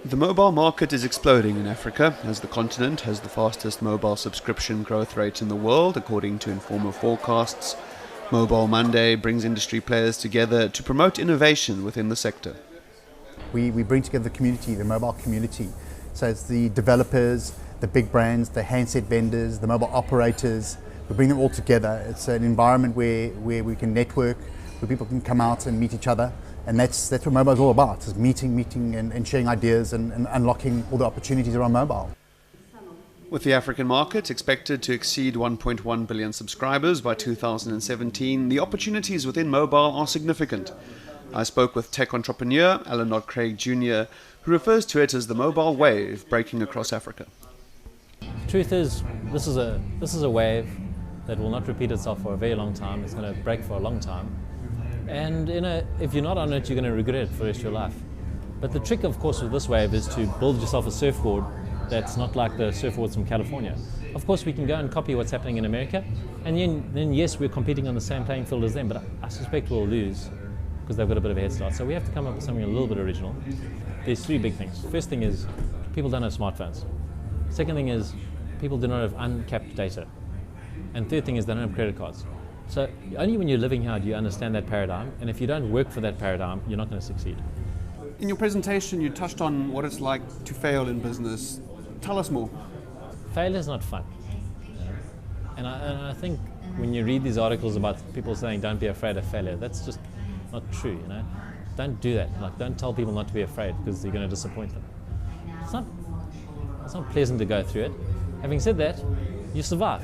The mobile market is exploding in Africa, as the continent has the fastest mobile subscription growth rate in the world, according to Informa forecasts. Mobile Monday brings industry players together to promote innovation within the sector. We bring together the community, the mobile community. So it's the developers, the big brands, the handset vendors, the mobile operators. We bring them all together. It's an environment where we can network, where people can come out and meet each other. And that's what mobile is all about, is meeting and sharing ideas and unlocking all the opportunities around mobile. With the African market expected to exceed 1.1 billion subscribers by 2017, the opportunities within mobile are significant. I spoke with tech entrepreneur Knott-Craig Jr., who refers to it as the mobile wave breaking across Africa. Truth is, this is a wave that will not repeat itself for a very long time. It's going to break for a long time. And if you're not on it, you're going to regret it for the rest of your life. But the trick, of course, with this wave is to build yourself a surfboard that's not like the surfboards from California. Of course, we can go and copy what's happening in America, and then yes, we're competing on the same playing field as them, but I suspect we'll lose because they've got a bit of a head start. So we have to come up with something a little bit original. There's three big things. First thing is people don't have smartphones. Second thing is people do not have uncapped data. And third thing is they don't have credit cards. So only when you're living here do you understand that paradigm, and if you don't work for that paradigm, you're not going to succeed. In your presentation, you touched on what it's like to fail in business. Tell us more. Failure is not fun. And I think when you read these articles about people saying don't be afraid of failure, that's just not true. Don't do that. Don't tell people not to be afraid because you're going to disappoint them. It's not pleasant to go through it. Having said that, you survive.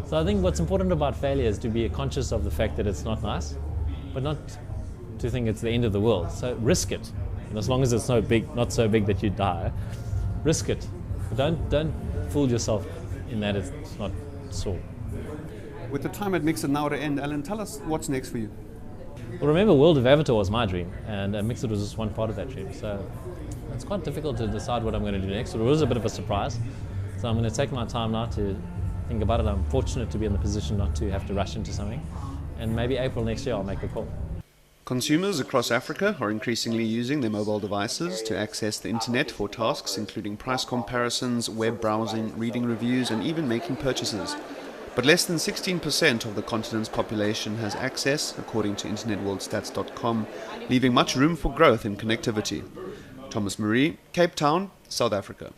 So I think what's important about failure is to be conscious of the fact that it's not nice, but not to think it's the end of the world. So risk it. And as long as it's not so big that you die, risk it. But don't fool yourself in that it's not sore. With the time at Mixit now to end, Alan, tell us what's next for you. Well, remember, World of Avatar was my dream, and Mixit was just one part of that dream. So it's quite difficult to decide what I'm going to do next. It was a bit of a surprise. So I'm going to take my time now to think about it. I'm fortunate to be in the position not to have to rush into something. And maybe April next year I'll make a call. Consumers across Africa are increasingly using their mobile devices to access the internet for tasks including price comparisons, web browsing, reading reviews, and even making purchases. But less than 16% of the continent's population has access, according to internetworldstats.com, leaving much room for growth in connectivity. Thomas Marie, Cape Town, South Africa.